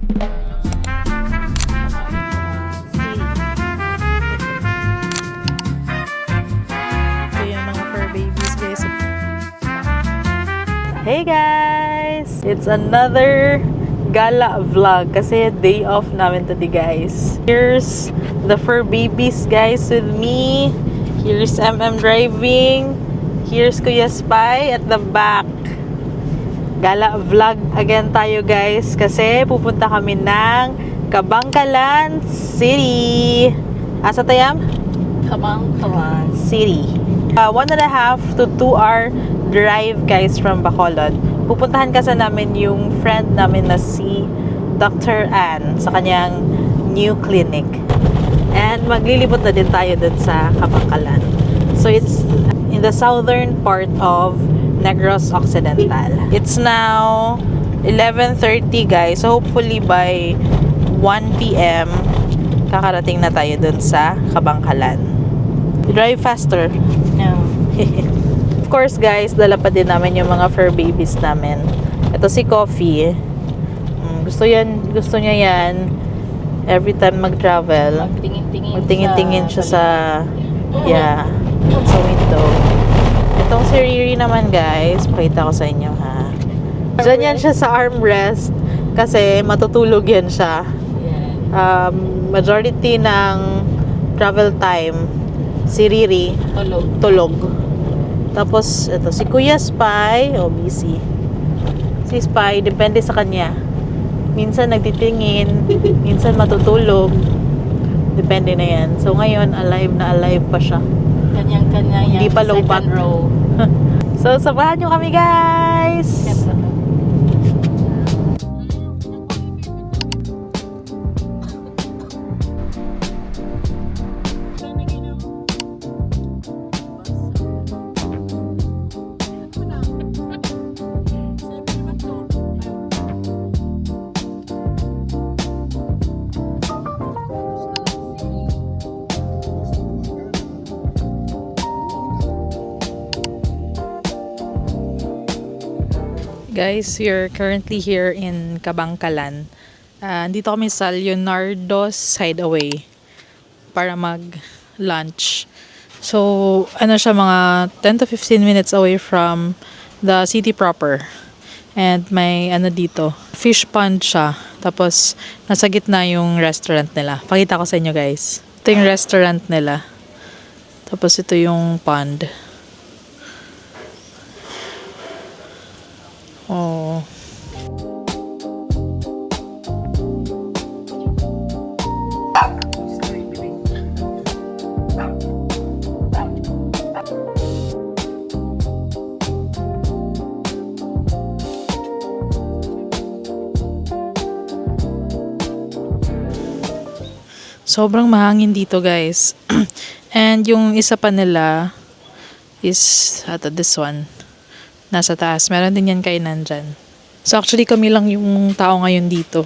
Hey guys! It's another gala vlog kasi day off namin today guys. Here's the fur babies guys with me. Here's MM driving. Here's Kuya Spy at the back. Gala vlog again tayo guys kasi pupunta kami ng Kabangkalan City. Asa tayam? Kabangkalan City. 1.5 to 2 hour drive guys from Bacolod. Pupuntahan kasi namin yung friend namin na si Dr. Ann sa kanyang new clinic. And maglilibot na din tayo dun sa Kabangkalan. So it's in the southern part of Negros Occidental. It's now 11:30 guys. So hopefully by 1 p.m. kakarating na tayo dun sa Kabangkalan. Drive faster. No. Of course guys, dala pa din namin yung mga fur babies namin. Ito si Coffee. Gusto niya yan. Every time mag-travel, magtingin-tingin siya sa sa window. Itong si Riri naman guys, pakita ko sa inyo ha. Diyan yan siya sa armrest kasi matutulog yan siya. Majority ng travel time si Riri tulog. Tapos ito si Kuya Spy, busy. Si Spy depende sa kanya. Minsan nagtitingin, minsan matutulog. Depende na yan. So ngayon alive pa siya. Kanyang-kanya yan. Hindi pa low back. Row. So samahan nyo kami guys. Guys, we're currently here in Kabangkalan. Dito kami sa Leonardo's Hideaway para mag-lunch. So, siya mga 10 to 15 minutes away from the city proper. And may dito, fish pond siya. Tapos, nasa gitna yung restaurant nila. Pakita ko sa inyo guys. Ito yung restaurant nila. Tapos, ito yung pond. Oh. Sobrang mahangin dito, guys. And yung isa pa nila is this one. Nasa taas. Meron din yan kainan dyan. So, actually, kami lang yung tao ngayon dito.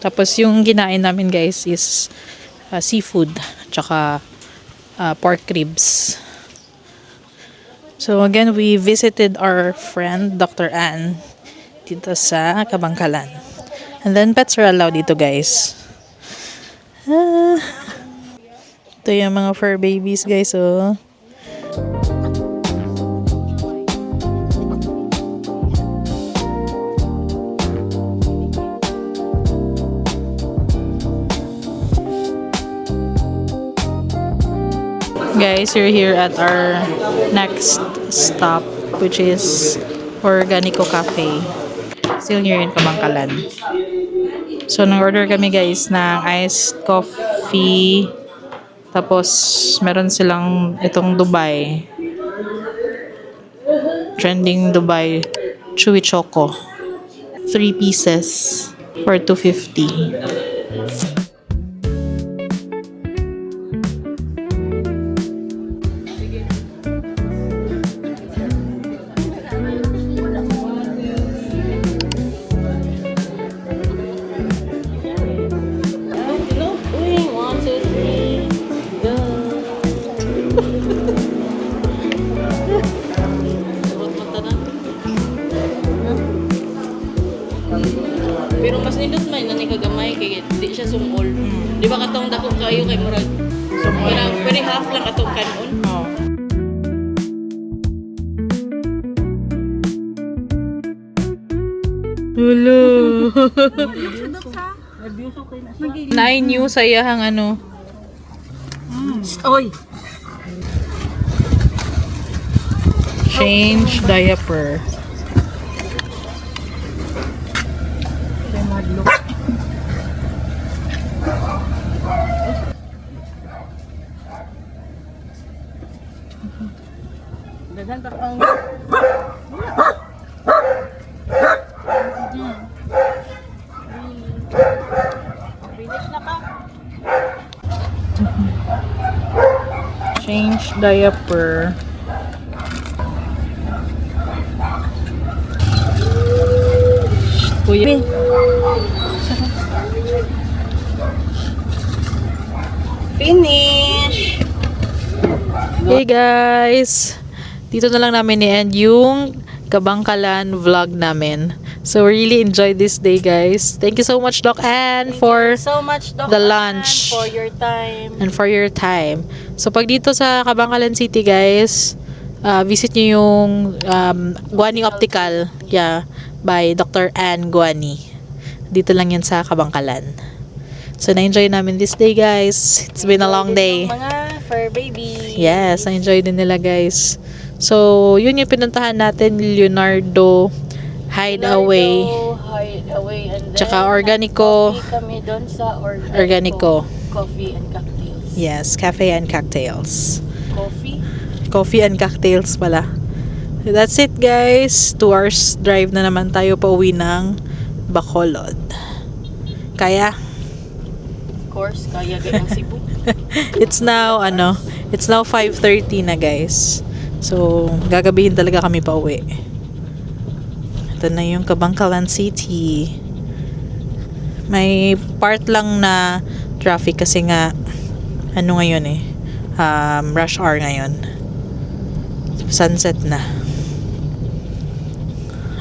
Tapos, yung kinain namin, guys, is seafood. Tsaka pork ribs. So, again, we visited our friend, Dr. Ann, dito sa Kabangkalan. And then, pets are allowed dito, guys. Ito yung mga fur babies, guys, oh. Guys, we're here at our next stop, which is Organico Cafe. Still here in Kabangkalan. So, nag-order kami guys ng iced coffee. Tapos, meron silang itong Dubai. Trending Dubai Chewy Choco. 3 pieces for $2.50. Pero mas nindot man ni kagamay kay di siya sumol. Di ba katong dako kayo kay murag pwede half lang katong kanon. Oh. Hello. Nine new sayahang ano. Oy. Change diaper. Dagan ta ang finish na ka. Change diaper. Kuya. Finish. Hey guys! Dito na lang namin i-end yung Kabangkalan vlog namin. So really enjoyed this day guys. Thank you so much Doc Ann for So much Doc the Ann, lunch. for your time. and for your time. So pag dito sa Kabangkalan City guys, visit nyo yung Guani Optical. Yeah, by Dr. Ann Guani. Dito lang yan sa Kabangkalan. So na-enjoy namin this day guys. It's been a long day. Mga fur baby. Yes, na-enjoy din nila guys. So, yun yung pinuntahan natin, Leonardo Hideaway. Hideaway. And then, Tsaka Organico. coffee kami doon sa Organico. Coffee and cocktails. Yes, cafe and cocktails. Coffee? Coffee and cocktails pala. That's it guys. 2 hours drive na naman tayo pa uwi ng Bacolod. Kaya? Of course, kaya gayang Cebu. It's now 5:30 na guys. So, gagabihin talaga kami pa uwi. Ito na yung Kabangkalan City. May part lang na traffic kasi nga ngayon rush hour ngayon. Sunset na.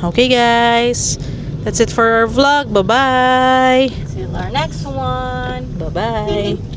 Okay guys. That's it for our vlog. Bye-bye. Till our next one. Bye-bye.